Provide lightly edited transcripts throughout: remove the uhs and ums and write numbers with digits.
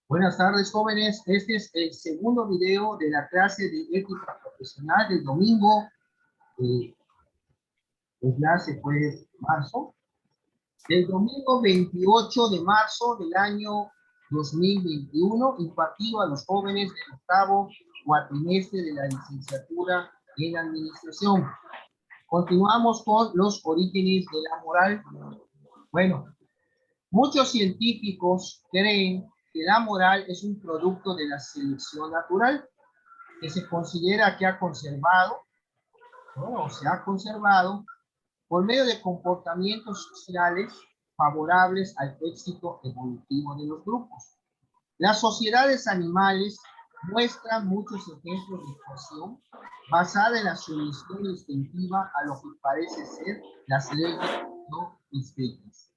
Buenas tardes, jóvenes. Este es el segundo video de la clase de ética profesional del domingo. La clase fue marzo. El domingo 28 de marzo del año 2021, impartido a los jóvenes del octavo cuatrimestre de la licenciatura en administración. Continuamos con los orígenes de la moral. Bueno, muchos científicos creen que la moral es un producto de la selección natural, que se considera que ha conservado, ¿no? O se ha conservado por medio de comportamientos sociales favorables al éxito evolutivo de los grupos. Las sociedades animales muestran muchos ejemplos de actuación basada en la sumisión instintiva a lo que parece ser las leyes no escritas.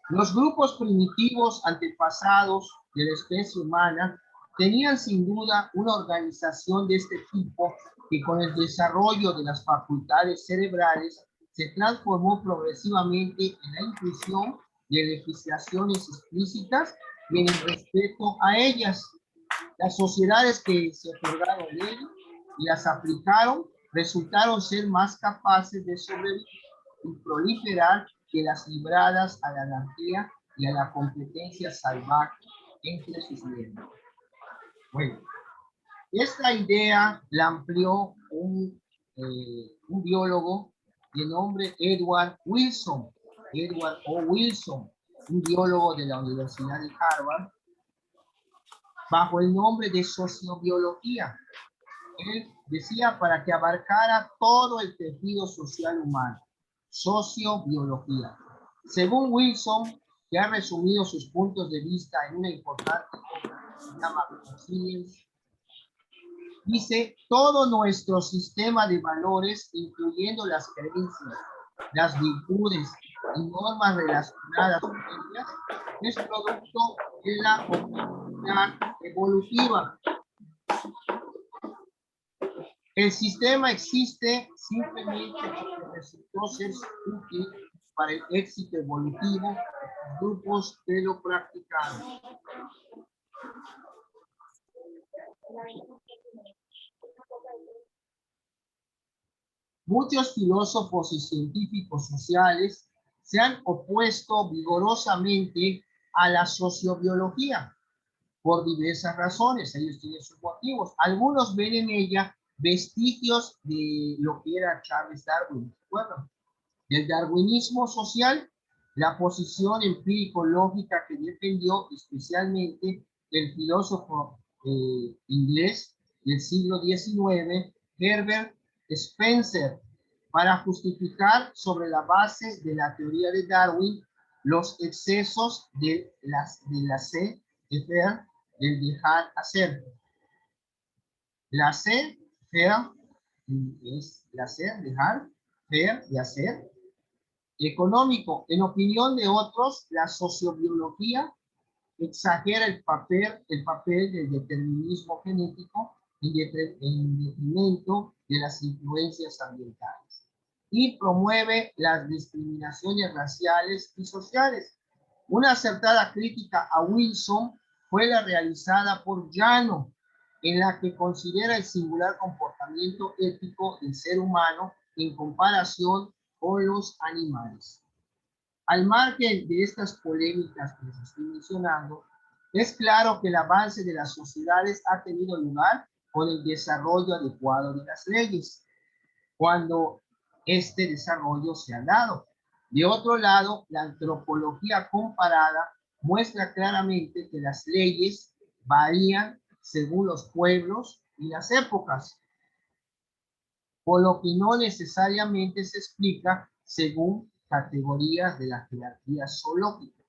Los grupos primitivos antepasados de la especie humana tenían sin duda una organización de este tipo que con el desarrollo de las facultades cerebrales se transformó progresivamente en la inclusión de legislaciones explícitas y en el respeto a ellas. Las sociedades que se otorgaron leyes y las aplicaron resultaron ser más capaces de sobrevivir y proliferar que las libradas a la anarquía y a la competencia salvaje entre sus miembros. Bueno, esta idea la amplió un biólogo de nombre Edward Wilson, Edward O. Wilson, un biólogo de la Universidad de Harvard, bajo el nombre de sociobiología. Él decía para que abarcara todo el tejido social humano. Sociobiología. Según Wilson, que ha resumido sus puntos de vista en una importante obra que se llama Conscience, dice, todo nuestro sistema de valores, incluyendo las creencias, las virtudes y normas relacionadas con ellas, es producto de la oportunidad evolutiva. El sistema existe simplemente porque resultó ser útil para el éxito evolutivo de los grupos que lo practicaron. Muchos filósofos y científicos sociales se han opuesto vigorosamente a la sociobiología por diversas razones. Ellos tienen sus motivos. Algunos ven en ella vestigios de lo que era Charles Darwin. Bueno, del darwinismo social, la posición empírico-lógica que defendió especialmente el filósofo inglés del siglo XIX, Herbert Spencer, para justificar sobre la base de la teoría de Darwin los excesos de laissez faire, del dejar hacer. Laissez faire es hacer, dejar, faire y hacer. Económico. En opinión de otros, la sociobiología exagera el papel del determinismo genético en detrimento de las influencias ambientales y promueve las discriminaciones raciales y sociales. Una acertada crítica a Wilson fue la realizada por Llano, en la que considera el singular comportamiento ético del ser humano en comparación con los animales. Al margen de estas polémicas que les estoy mencionando, es claro que el avance de las sociedades ha tenido lugar con el desarrollo adecuado de las leyes, cuando este desarrollo se ha dado. De otro lado, la antropología comparada muestra claramente que las leyes varían según los pueblos y las épocas, por lo que no necesariamente se explica según categorías de la jerarquía zoológica.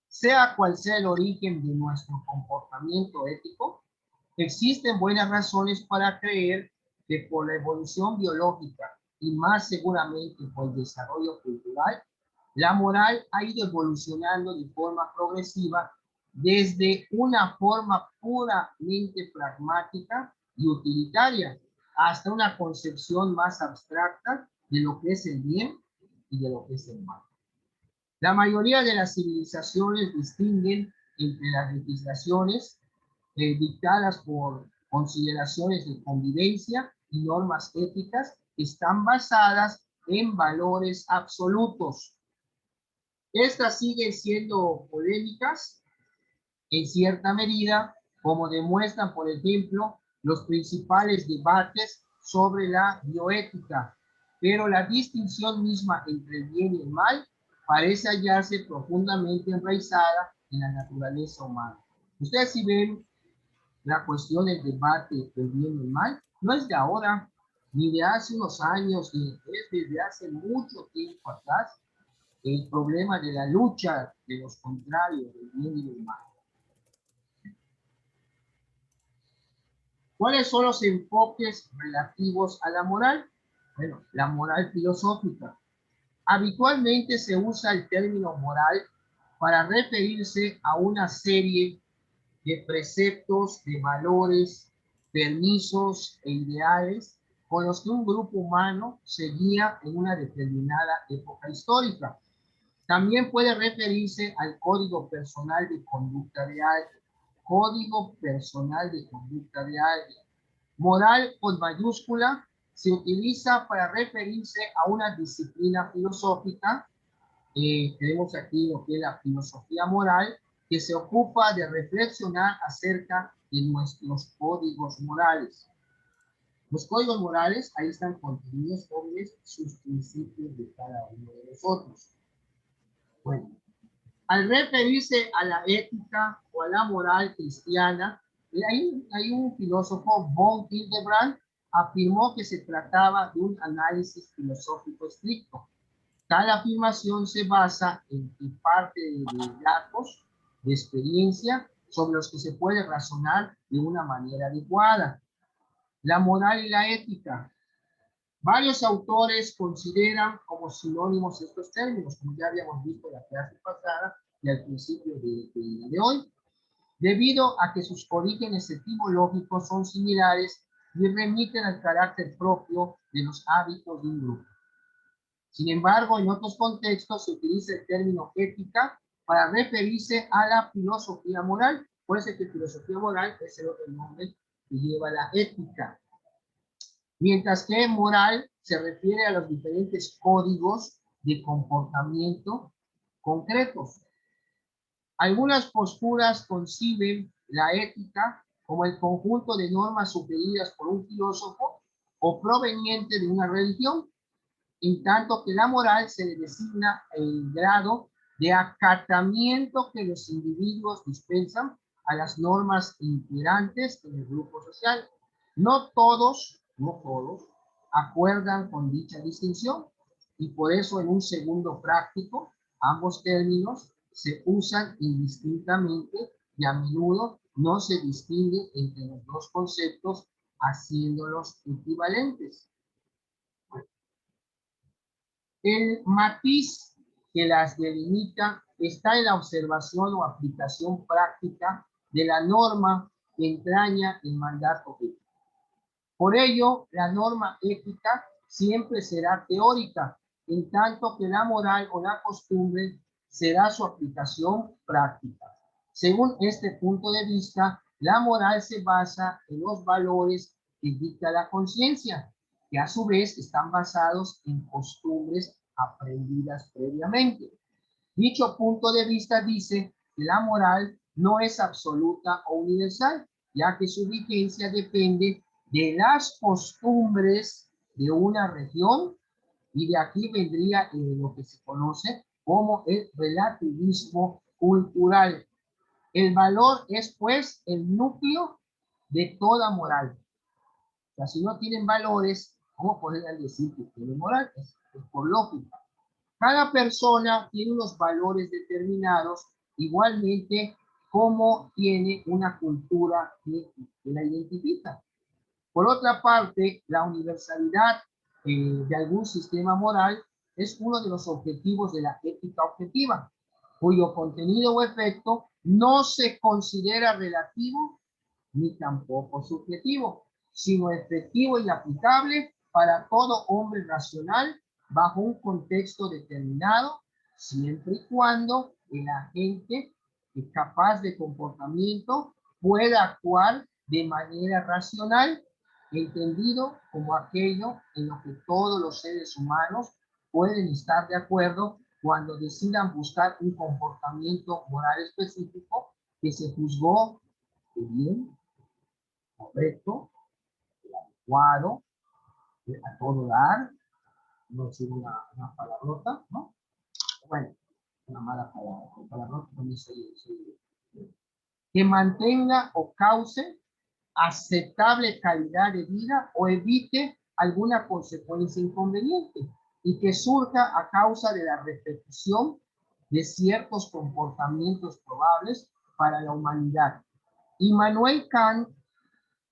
Sea cual sea el origen de nuestro comportamiento ético, existen buenas razones para creer que por la evolución biológica y más seguramente por el desarrollo cultural, la moral ha ido evolucionando de forma progresiva desde una forma puramente pragmática y utilitaria hasta una concepción más abstracta de lo que es el bien y de lo que es el mal. La mayoría de las civilizaciones distinguen entre las legislaciones dictadas por consideraciones de convivencia y normas éticas que están basadas en valores absolutos. Estas siguen siendo polémicas en cierta medida, como demuestran, por ejemplo, los principales debates sobre la bioética, pero la distinción misma entre el bien y el mal parece hallarse profundamente enraizada en la naturaleza humana. Ustedes si ven la cuestión del debate del bien y el mal, no es de ahora, ni de hace unos años, ni es desde hace mucho tiempo atrás, el problema de la lucha de los contrarios del bien y del mal. ¿Cuáles son los enfoques relativos a la moral? Bueno, la moral filosófica. Habitualmente se usa el término moral para referirse a una serie de preceptos, de valores, permisos e ideales con los que un grupo humano se guía en una determinada época histórica. También puede referirse al código personal de conducta de alguien. Código personal de conducta de alguien. Moral con mayúscula se utiliza para referirse a una disciplina filosófica. Tenemos aquí lo que es la filosofía moral, que se ocupa de reflexionar acerca de nuestros códigos morales. Los códigos morales, ahí están contenidos jóvenes sus principios de cada uno de nosotros. Bueno, al referirse a la ética o a la moral cristiana, hay un filósofo, von Hildebrand, afirmó que se trataba de un análisis filosófico estricto. Tal afirmación se basa en parte de datos, de experiencia, sobre los que se puede razonar de una manera adecuada. La moral y la ética. Varios autores consideran como sinónimos estos términos, como ya habíamos visto en la clase pasada y al principio de hoy, debido a que sus orígenes etimológicos son similares y remiten al carácter propio de los hábitos de un grupo. Sin embargo, en otros contextos se utiliza el término ética para referirse a la filosofía moral. Por eso es que filosofía moral es el otro nombre que lleva la ética. Mientras que moral se refiere a los diferentes códigos de comportamiento concretos. Algunas posturas conciben la ética como el conjunto de normas sugeridas por un filósofo o proveniente de una religión, en tanto que la moral se le designa el grado de acatamiento que los individuos dispensan a las normas imperantes en el grupo social. No todos acuerdan con dicha distinción y por eso en un segundo práctico ambos términos se usan indistintamente y a menudo no se distingue entre los dos conceptos haciéndolos equivalentes. El matiz que las delimita está en la observación o aplicación práctica de la norma que entraña el mandato ético. Por ello, la norma ética siempre será teórica, en tanto que la moral o la costumbre será su aplicación práctica. Según este punto de vista, la moral se basa en los valores que dicta la conciencia, que a su vez están basados en costumbres aprendidas previamente. Dicho punto de vista dice que la moral no es absoluta o universal, ya que su vigencia depende de las costumbres de una región, y de aquí vendría lo que se conoce como el relativismo cultural. El valor es pues el núcleo de toda moral. O sea, si no tienen valores, ¿cómo podrían decir que tienen moral? Es por lógica. Cada persona tiene unos valores determinados, igualmente como tiene una cultura que la identifica. Por otra parte, la universalidad de algún sistema moral es uno de los objetivos de la ética objetiva, cuyo contenido o efecto no se considera relativo ni tampoco subjetivo, sino efectivo y aplicable para todo hombre racional bajo un contexto determinado, siempre y cuando el agente es capaz de comportamiento pueda actuar de manera racional, entendido como aquello en lo que todos los seres humanos pueden estar de acuerdo cuando decidan buscar un comportamiento moral específico que se juzgó de bien, correcto, adecuado, a todo dar, no decir una palabrota, ¿no? Bueno, una mala palabra, con palabrota también que mantenga o cause aceptable calidad de vida o evite alguna consecuencia inconveniente y que surja a causa de la repetición de ciertos comportamientos probables para la humanidad. Immanuel Kant,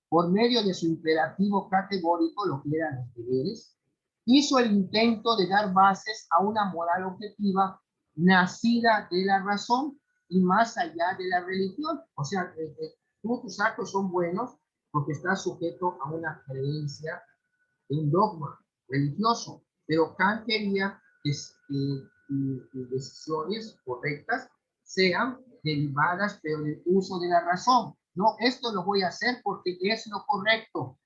por medio de su imperativo categórico, lo que eran los deberes, hizo el intento de dar bases a una moral objetiva nacida de la razón y más allá de la religión. O sea, tus actos son buenos porque estás sujeto a una creencia, un dogma religioso, pero Kant quería que decisiones correctas sean derivadas, pero del uso de la razón. No, esto lo voy a hacer porque es lo correcto.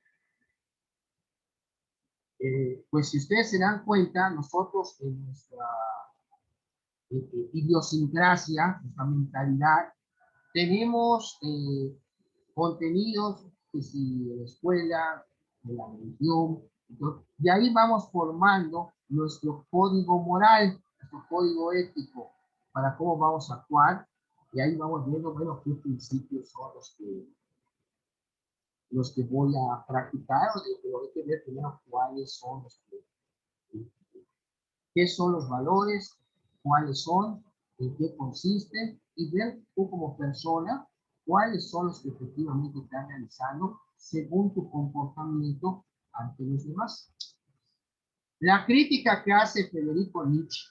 Pues si ustedes se dan cuenta, nosotros en nuestra idiosincrasia, nuestra mentalidad, tenemos contenidos que si de la escuela, de la religión, y ahí vamos formando nuestro código moral, nuestro código ético, para cómo vamos a actuar, y ahí vamos viendo, bueno, qué principios son los que voy a practicar, pero hay que ver primero cuáles son qué son los valores, cuáles son, en qué consisten, y ver tú como persona cuáles son los que efectivamente están realizando según tu comportamiento ante los demás. La crítica que hace Federico Nietzsche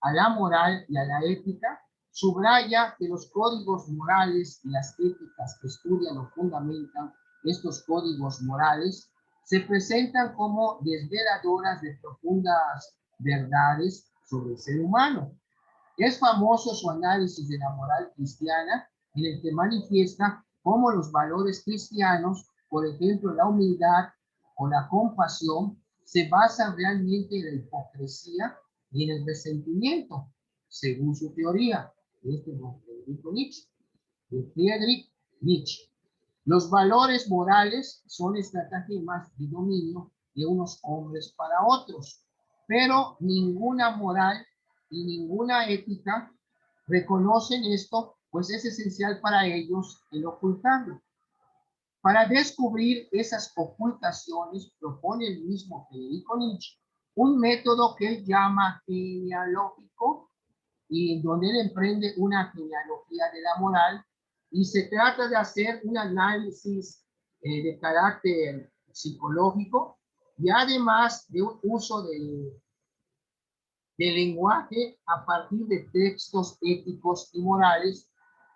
a la moral y a la ética subraya que los códigos morales y las éticas que estudian o fundamentan estos códigos morales se presentan como desveladoras de profundas verdades sobre el ser humano. Es famoso su análisis de la moral cristiana, en el que manifiesta cómo los valores cristianos, por ejemplo, la humildad o la compasión, se basan realmente en la hipocresía y en el resentimiento, según su teoría. Este es Friedrich Nietzsche. Los valores morales son estratagemas de dominio de unos hombres para otros, pero ninguna moral y ninguna ética reconocen esto, pues es esencial para ellos el ocultarlo. Para descubrir esas ocultaciones, propone el mismo Federico Nietzsche un método que él llama genealógico, y donde él emprende una genealogía de la moral, y se trata de hacer un análisis de carácter psicológico y además de un uso de lenguaje a partir de textos éticos y morales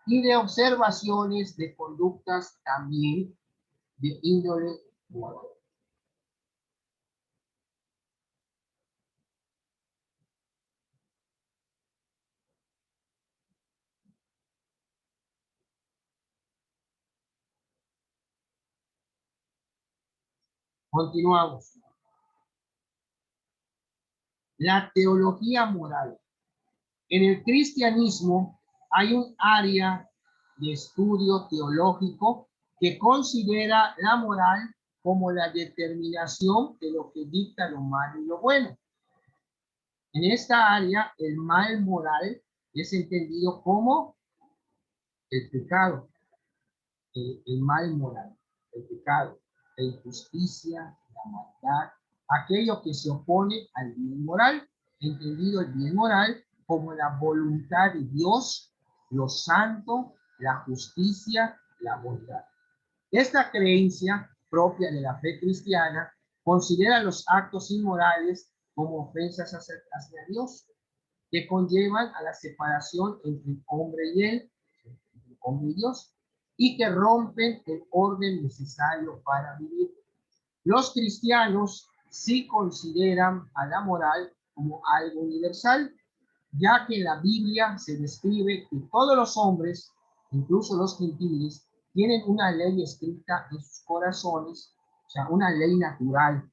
y de observaciones de conductas también de índole moral. Continuamos. La teología moral. En el cristianismo hay un área de estudio teológico que considera la moral como la determinación de lo que dicta lo malo y lo bueno. En esta área, el mal moral es entendido como el pecado, el mal moral, el pecado, la injusticia, la maldad, aquello que se opone al bien moral, entendido el bien moral como la voluntad de Dios, lo santo, la justicia, la bondad. Esta creencia propia de la fe cristiana considera los actos inmorales como ofensas hacia Dios, que conllevan a la separación entre el hombre y él, hombre y Dios, y que rompen el orden necesario para vivir. Los cristianos sí consideran a la moral como algo universal, ya que en la Biblia se describe que todos los hombres, incluso los gentiles, tienen una ley escrita en sus corazones, o sea, una ley natural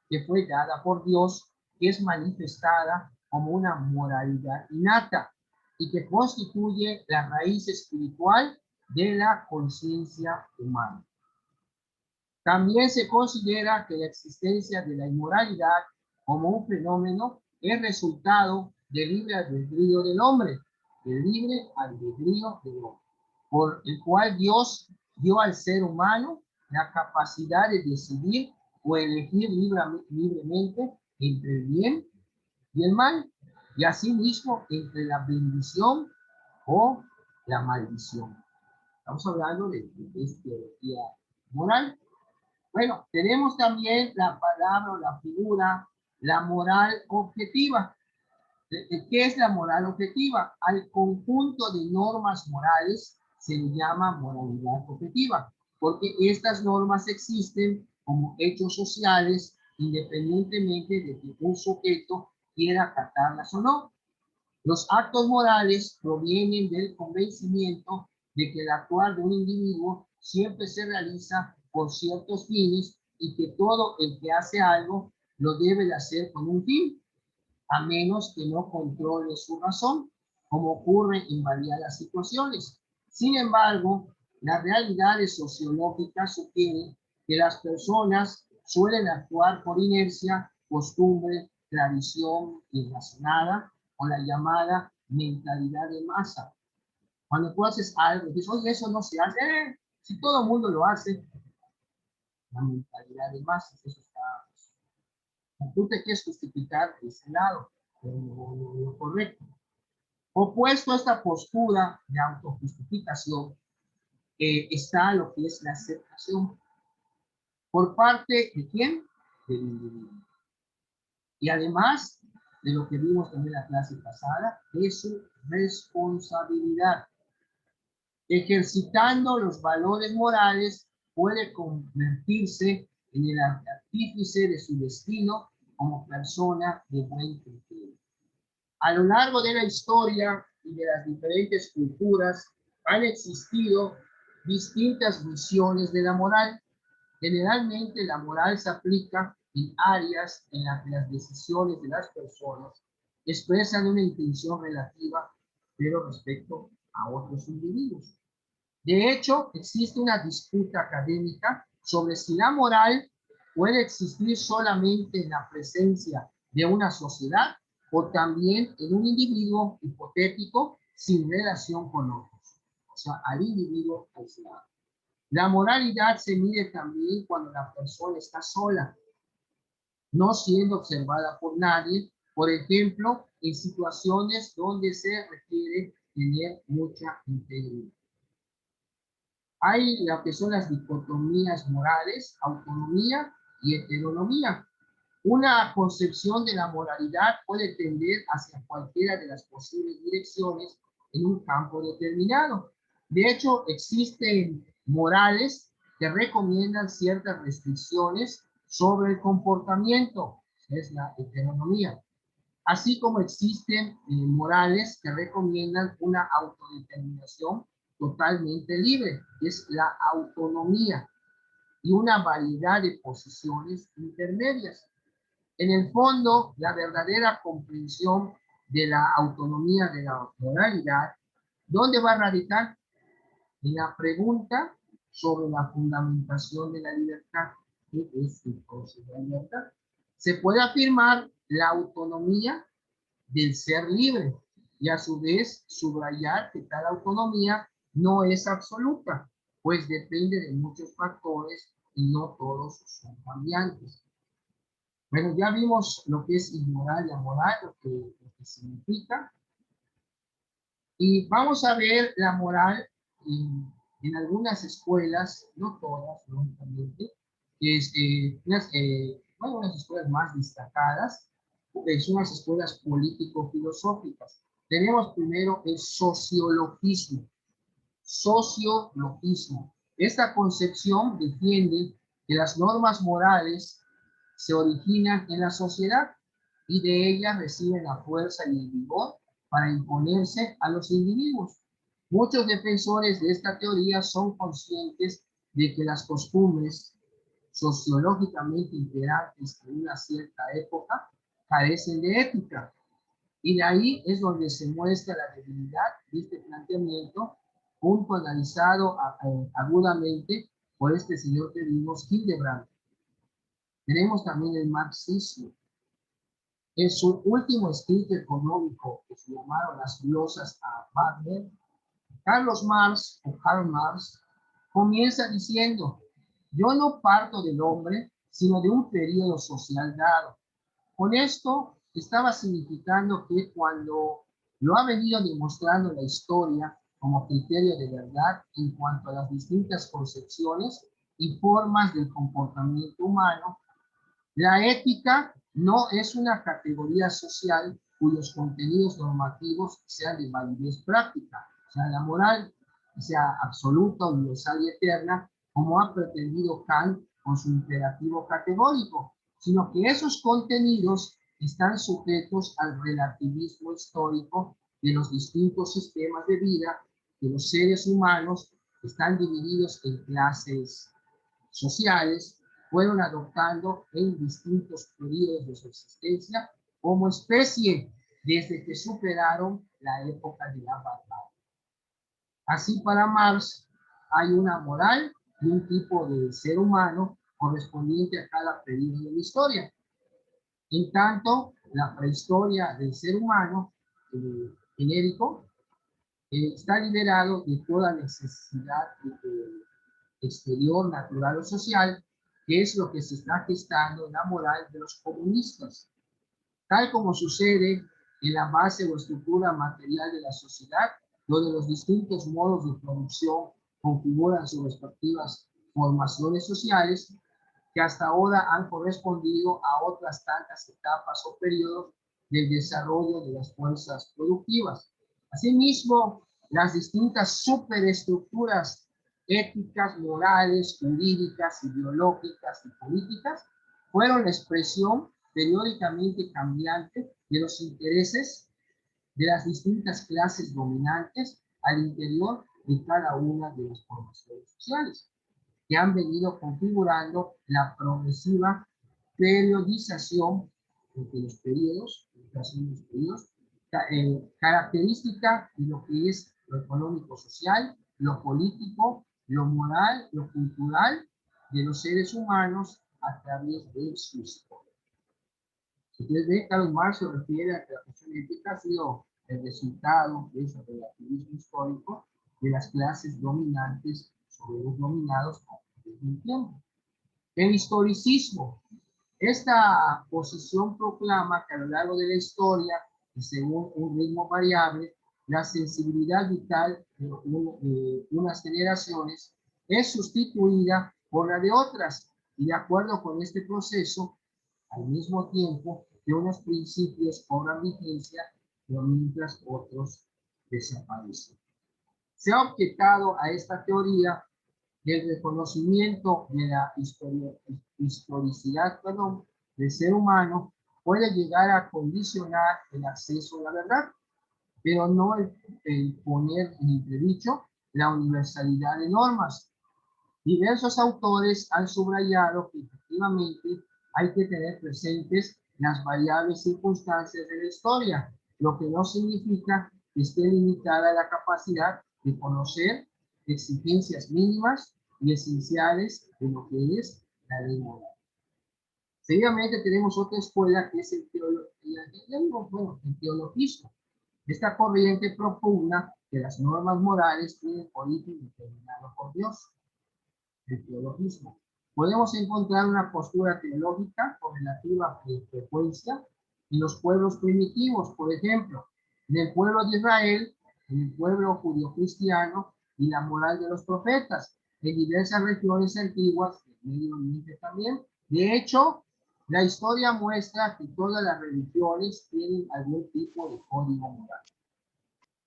que fue dada por Dios, que es manifestada como una moralidad innata y que constituye la raíz espiritual de la conciencia humana. También se considera que la existencia de la inmoralidad como un fenómeno es resultado del libre albedrío del hombre, del libre albedrío del hombre, por el cual Dios dio al ser humano la capacidad de decidir o elegir libremente entre el bien y el mal, y asimismo entre la bendición o la maldición. Estamos hablando de teología moral. Bueno, tenemos también la palabra o la figura, la moral objetiva. ¿Qué es la moral objetiva? Al conjunto de normas morales se le llama moralidad objetiva, porque estas normas existen como hechos sociales independientemente de que un sujeto quiera acatarlas o no. Los actos morales provienen del convencimiento de que el actuar de un individuo siempre se realiza por ciertos fines y que todo el que hace algo lo debe de hacer con un fin, a menos que no controle su razón, como ocurre en variadas situaciones. Sin embargo, las realidades sociológicas sugieren que las personas suelen actuar por inercia, costumbre, tradición irrazonada o la llamada mentalidad de masa. Cuando tú haces algo, dices, oye, eso no se hace, si todo el mundo lo hace, la mentalidad de masa, eso está, tú te quieres justificar de ese lado, lo correcto. Opuesto a esta postura de autojustificación, está lo que es la aceptación. ¿Por parte de quién? Del individuo. Y además de lo que vimos también en la clase pasada, de su responsabilidad. Ejercitando los valores morales, puede convertirse en el artífice de su destino como persona de buen criterio. A lo largo de la historia y de las diferentes culturas han existido distintas visiones de la moral. Generalmente la moral se aplica en áreas en las que las decisiones de las personas expresan una intención relativa, pero respecto a otros individuos. De hecho, existe una disputa académica sobre si la moral puede existir solamente en la presencia de una sociedad o también en un individuo hipotético sin relación con otros, o sea, al individuo aislado. La moralidad se mide también cuando la persona está sola, no siendo observada por nadie, por ejemplo, en situaciones donde se requiere tener mucha integridad. Hay lo que son las dicotomías morales, autonomía y heteronomía. Una concepción de la moralidad puede tender hacia cualquiera de las posibles direcciones en un campo determinado. De hecho, existen morales que recomiendan ciertas restricciones sobre el comportamiento, es la heteronomía. Así como existen morales que recomiendan una autodeterminación totalmente libre, es la autonomía, y una variedad de posiciones intermedias. En el fondo, la verdadera comprensión de la autonomía de la moralidad, ¿dónde va a radicar? En la pregunta sobre la fundamentación de la libertad. ¿Qué es entonces la libertad? Se puede afirmar la autonomía del ser libre y a su vez subrayar que tal autonomía no es absoluta, pues depende de muchos factores y no todos son cambiantes. Bueno, ya vimos lo que es inmoral y amoral, lo que significa. Y vamos a ver la moral en algunas escuelas, no todas, lógicamente, bueno, unas escuelas más destacadas, son las escuelas político-filosóficas. Tenemos primero el sociologismo. sociologismo. Esta concepción defiende que las normas morales se originan en la sociedad y de ellas reciben la fuerza y el vigor para imponerse a los individuos. Muchos defensores de esta teoría son conscientes de que las costumbres sociológicamente imperantes en una cierta época carecen de ética. Y de ahí es donde se muestra la debilidad de este planteamiento, punto analizado agudamente por este señor que vimos, Hildebrand. Tenemos también el marxismo. En su último escrito económico, que se llamaron Las glosas a Wagner, Karl Marx comienza diciendo: yo no parto del hombre, sino de un periodo social dado. Con esto estaba significando que cuando lo ha venido demostrando la historia como criterio de verdad en cuanto a las distintas concepciones y formas del comportamiento humano, la ética no es una categoría social cuyos contenidos normativos sean de validez práctica, o sea, la moral sea absoluta, universal y eterna, como ha pretendido Kant con su imperativo categórico, sino que esos contenidos están sujetos al relativismo histórico de los distintos sistemas de vida, que los seres humanos están divididos en clases sociales, fueron adoptando en distintos periodos de su existencia como especie desde que superaron la época de la barbarie. Así, para Marx hay una moral y un tipo de ser humano correspondiente a cada periodo de la historia. En tanto, la prehistoria del ser humano genérico está liberado de toda necesidad exterior, natural o social, que es lo que se está gestando en la moral de los comunistas. Tal como sucede en la base o estructura material de la sociedad, donde los distintos modos de producción configuran sus respectivas formaciones sociales, que hasta ahora han correspondido a otras tantas etapas o periodos del desarrollo de las fuerzas productivas. Asimismo, las distintas superestructuras éticas, morales, jurídicas, ideológicas y políticas fueron la expresión periódicamente cambiante de los intereses de las distintas clases dominantes al interior de cada una de las formaciones sociales, que han venido configurando la progresiva periodización de los periodos, característica de lo que es lo económico-social, lo político, lo moral, lo cultural de los seres humanos a través de su historia. Si ustedes ven, Karl Marx se refiere a que la cuestión ética ha sido el resultado de ese relativismo histórico de las clases dominantes sobre los dominados a través del tiempo. El historicismo. Esta posición proclama que a lo largo de la historia, y según un ritmo variable, la sensibilidad vital de unas generaciones es sustituida por la de otras, y de acuerdo con este proceso, al mismo tiempo que unos principios cobran vigencia, pero mientras otros desaparecen. Se ha objetado a esta teoría el reconocimiento de la historicidad del ser humano puede llegar a condicionar el acceso a la verdad, pero no el poner en entredicho la universalidad de normas. Diversos autores han subrayado que efectivamente hay que tener presentes las variables circunstancias de la historia, lo que no significa que esté limitada la capacidad de conocer exigencias mínimas y esenciales de lo que es la ley moral. Seguidamente tenemos otra escuela que es el teologismo. Esta corriente propugna que las normas morales tienen origen determinado por Dios. El teologismo. Podemos encontrar una postura teológica con relativa frecuencia en los pueblos primitivos, por ejemplo, en el pueblo de Israel, en el pueblo judío-cristiano y la moral de los profetas, en diversas regiones antiguas, en Medio Oriente también. De hecho, la historia muestra que todas las religiones tienen algún tipo de código moral.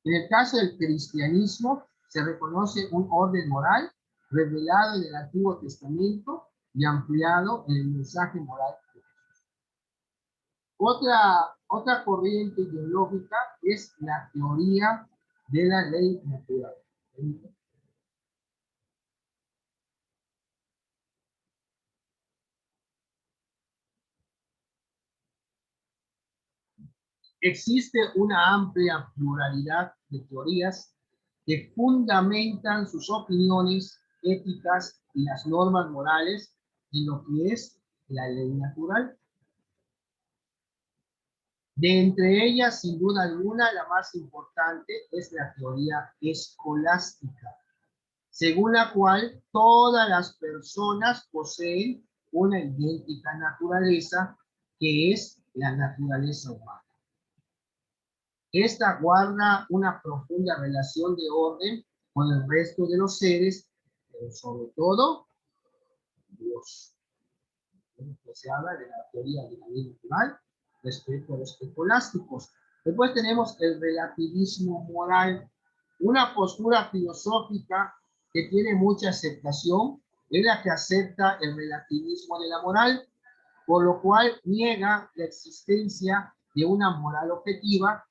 En el caso del cristianismo, se reconoce un orden moral revelado en el Antiguo Testamento y ampliado en el mensaje moral. Otra corriente ideológica es la teoría de la ley natural. Existe una amplia pluralidad de teorías que fundamentan sus opiniones éticas y las normas morales en lo que es la ley natural. De entre ellas, sin duda alguna, la más importante es la teoría escolástica, según la cual todas las personas poseen una idéntica naturaleza, que es la naturaleza humana. Esta guarda una profunda relación de orden con el resto de los seres, pero sobre todo Dios. Se habla de la teoría de la ley natural respecto a los escolásticos. Después tenemos el relativismo moral, una postura filosófica que tiene mucha aceptación, es la que acepta el relativismo de la moral, por lo cual niega la existencia de una moral objetiva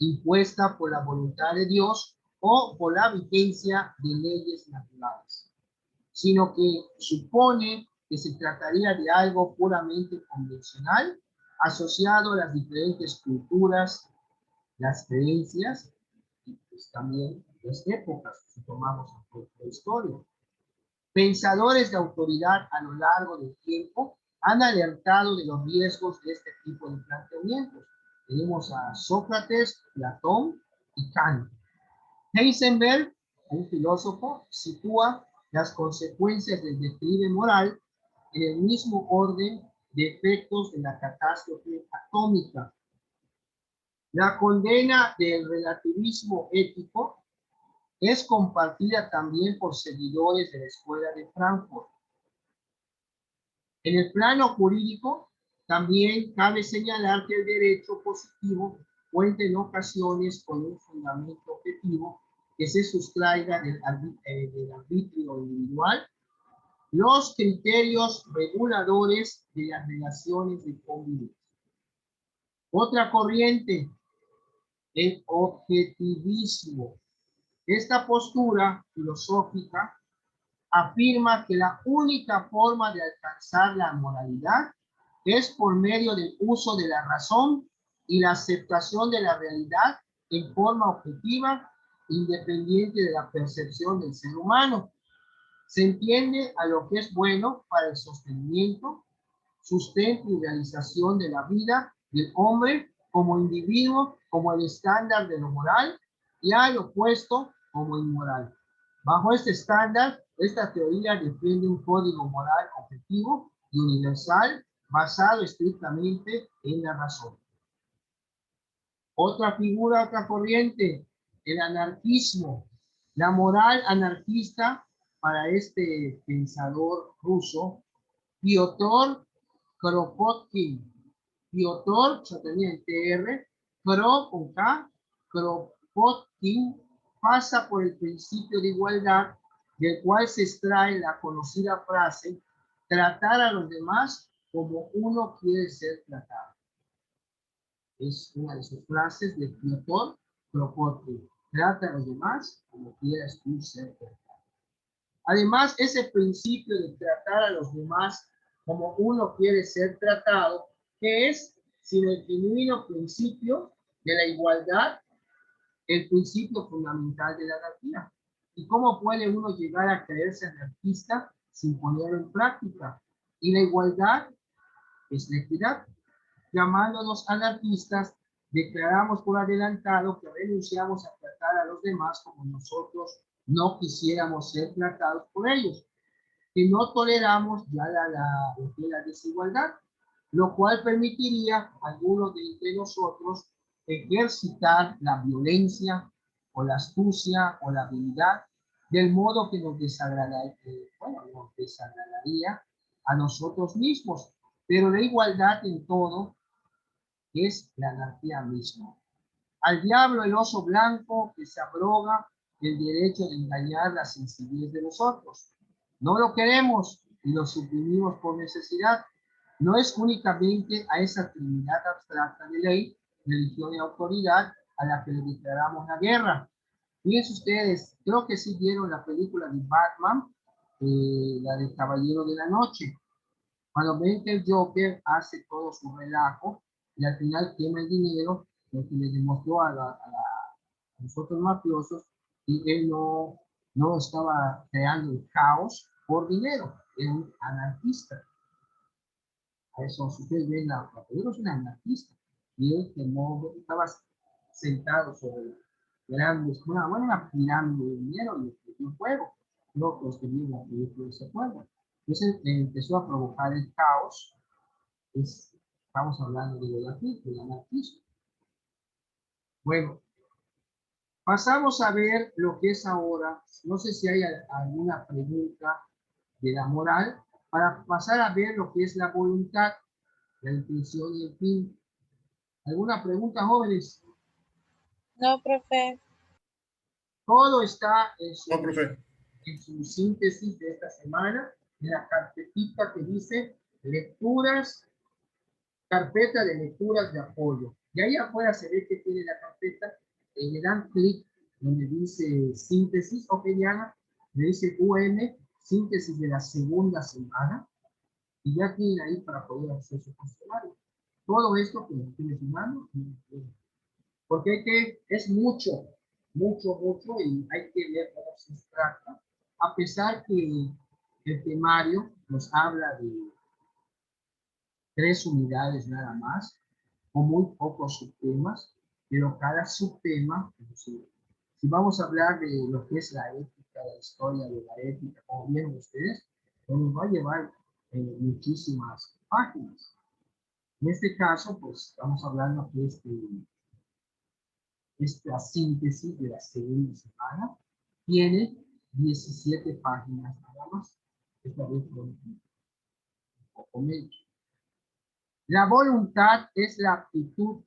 impuesta por la voluntad de Dios o por la vigencia de leyes naturales, sino que supone que se trataría de algo puramente convencional, asociado a las diferentes culturas, las creencias y pues también las épocas, si tomamos la historia. Pensadores de autoridad a lo largo del tiempo han alertado de los riesgos de este tipo de planteamientos. Tenemos a Sócrates, Platón y Kant. Heisenberg, un filósofo, sitúa las consecuencias del declive moral en el mismo orden de efectos de la catástrofe atómica. La condena del relativismo ético es compartida también por seguidores de la Escuela de Frankfurt. En el plano jurídico, también cabe señalar que el derecho positivo cuenta en ocasiones con un fundamento objetivo que se sustraiga del arbitrio individual, los criterios reguladores de las relaciones de convivencia. Otra corriente, el objetivismo. Esta postura filosófica afirma que la única forma de alcanzar la moralidad es por medio del uso de la razón y la aceptación de la realidad en forma objetiva, independiente de la percepción del ser humano. Se entiende a lo que es bueno para el sostenimiento, sustento y realización de la vida del hombre como individuo, como el estándar de lo moral, y al opuesto como inmoral. Bajo este estándar, esta teoría defiende un código moral objetivo y universal basado estrictamente en la razón. Otra figura, otra corriente, el anarquismo. La moral anarquista para este pensador ruso, Piotr Kropotkin. Piotr, se tenía en TR, con K, Kropotkin, pasa por el principio de igualdad, del cual se extrae la conocida frase, tratar a los demás como uno quiere ser tratado. Es una de sus frases de Piotr Kropotkin. Trata a los demás como quieras tú ser tratado. Además, ese principio de tratar a los demás como uno quiere ser tratado, que es sino el genuino principio de la igualdad, el principio fundamental de la anarquía. ¿Y cómo puede uno llegar a creerse anarquista sin ponerlo en práctica? Y la igualdad es la equidad. Llamándonos anarquistas, declaramos por adelantado que renunciamos a tratar a los demás como nosotros no quisiéramos ser tratados por ellos, que no toleramos ya la desigualdad, lo cual permitiría a algunos de entre nosotros ejercitar la violencia o la astucia o la habilidad del modo que nos desagradaría a nosotros mismos. Pero la igualdad en todo es la anarquía misma. Al diablo el oso blanco que se abroga el derecho de engañar la sencillez de los otros. No lo queremos y lo suprimimos por necesidad. No es únicamente a esa Trinidad abstracta de ley, religión y autoridad a la que le declaramos la guerra. Fíjense ustedes, creo que sí vieron la película de Batman, la de Caballero de la Noche. Cuando ven que el Joker hace todo su relajo y al final quema el dinero, lo que le demostró a los otros mafiosos, y él no estaba creando el caos por dinero, era un anarquista. A eso, si ustedes ven la película, es un anarquista. Y él quemó, estaba sentado sobre grandes, una pirámide de dinero y un fuego. Creo que los que vieron la película se acuerdan. Entonces empezó a provocar el caos. Estamos hablando del anarquismo. Bueno, pasamos a ver lo que es ahora. No sé si hay alguna pregunta de la moral para pasar a ver lo que es la voluntad, la intención y el fin. ¿Alguna pregunta, jóvenes? No, profe. Todo está No, profe. en su síntesis de esta semana, en la carpetita que dice lecturas, carpeta de lecturas de apoyo. Y ahí afuera se ve que tiene la carpeta, le dan clic donde dice síntesis opiniana, le dice UM, síntesis de la segunda semana, y ya tienen ahí para poder hacer su cuestionario. Todo esto que estoy mencionando, porque es mucho, y hay que ver cómo se trata, a pesar que el temario nos habla de 3 unidades nada más, o muy pocos subtemas, pero cada subtema, si vamos a hablar de lo que es la ética, la historia de la ética, como vieron ustedes, nos va a llevar muchísimas páginas. En este caso, pues estamos hablando que esta síntesis de la segunda semana tiene 17 páginas nada más. Esta vez un poco menos. La voluntad es la aptitud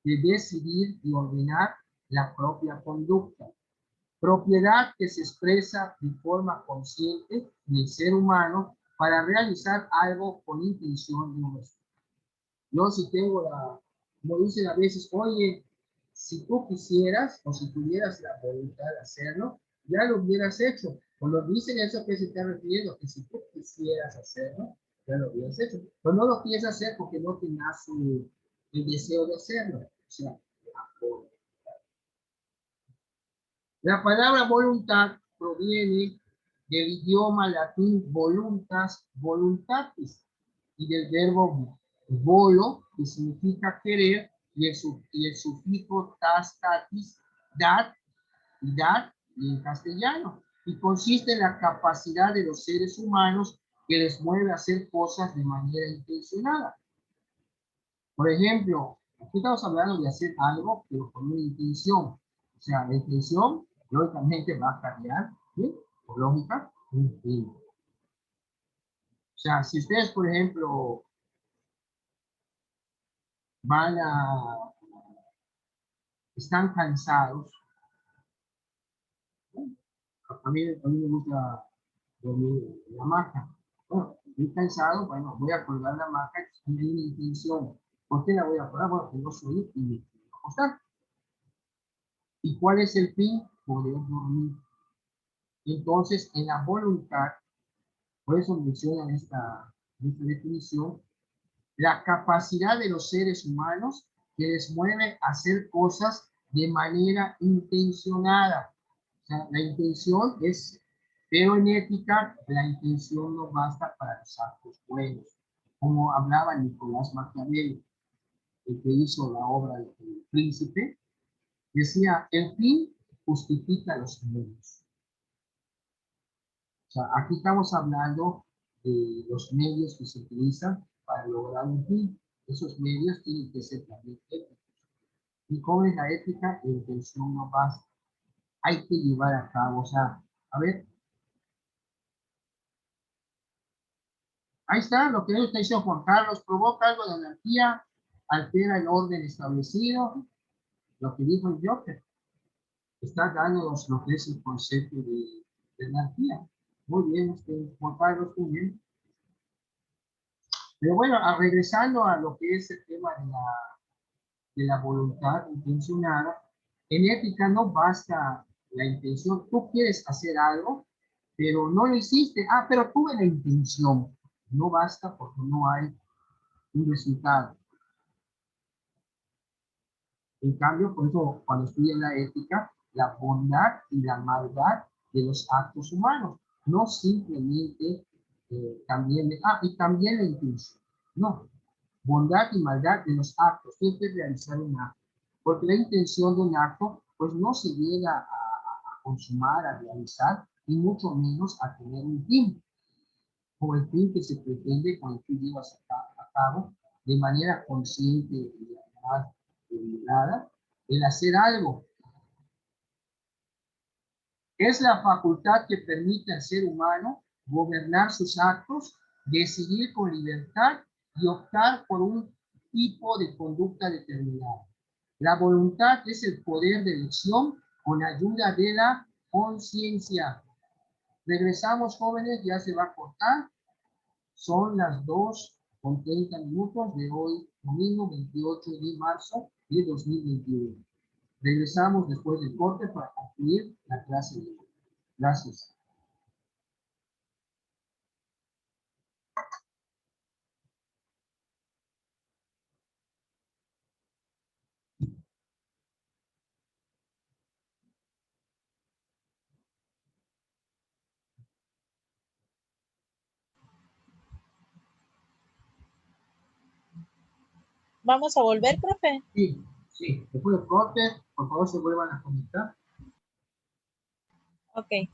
de decidir y ordenar la propia conducta, propiedad que se expresa de forma consciente del ser humano para realizar algo con intención de un resultado. Yo si tengo como dicen a veces, oye, si tú quisieras o si tuvieras la voluntad de hacerlo, ya lo hubieras hecho. Cuando dicen eso, ¿qué se está refiriendo? Que si tú quisieras hacerlo, ya lo hubieras hecho. Pero no lo quieres hacer porque no te nace el deseo de hacerlo. O sea, la palabra voluntad proviene del idioma latín voluntas, voluntatis, y del verbo volo, que significa querer, y el sufijo tastatis, dar, y dar, y en castellano, y consiste en la capacidad de los seres humanos que les mueve a hacer cosas de manera intencionada. Por ejemplo, aquí estamos hablando de hacer algo, pero con una intención. O sea, la intención, lógicamente, va a cambiar, ¿sí? Por lógica, un fin. O sea, si ustedes, por ejemplo, están cansados, a mí me gusta dormir en la hamaca. Bueno, estoy cansado, bueno, voy a colgar la hamaca y hay una intención. ¿Por qué la voy a colgar? Bueno, tengo sueño y me quiero acostar. ¿Y cuál es el fin? Poder dormir. Entonces, en la voluntad, por eso mencionan esta definición, la capacidad de los seres humanos que les mueve a hacer cosas de manera intencionada. O sea, la intención es, pero en ética, la intención no basta para los actos buenos. Como hablaba Nicolás Maquiavelo, el que hizo la obra del Príncipe, decía, el fin justifica los medios. O sea, aquí estamos hablando de los medios que se utilizan para lograr un fin. Esos medios tienen que ser también éticos. ¿Y cómo es la ética? La intención no basta. Hay que llevar a cabo, o sea, a ver, ahí está lo que está diciendo Juan Carlos, provoca algo de anarquía, altera el orden establecido, lo que dijo el Joker. está dándonos lo que es el concepto de anarquía. Muy bien, Juan Carlos, muy bien. Pero bueno, regresando a lo que es el tema de la voluntad intencionada, en ética no basta la intención. Tú quieres hacer algo, pero no lo hiciste. Ah, pero tuve la intención. No basta porque no hay un resultado. En cambio, por eso, cuando estudian la ética, la bondad y la maldad de los actos humanos, no simplemente también, y también la intención. No, bondad y maldad de los actos, siempre realizar un acto, porque la intención de un acto, pues no se llega a consumar, a realizar, y mucho menos a tener un fin, o el fin que se pretende cuando tú llevas a cabo de manera consciente y además deliberada, el hacer algo. Es la facultad que permite al ser humano gobernar sus actos, decidir con libertad y optar por un tipo de conducta determinada. La voluntad es el poder de elección con ayuda de la conciencia. Regresamos, jóvenes, ya se va a cortar. Son las 2:30 de hoy, domingo 28 de marzo de 2021. Regresamos después del corte para concluir la clase de hoy. Gracias. ¿Vamos a volver, profe? Sí, sí. Después del corte, por favor, se vuelvan a conectar. Ok.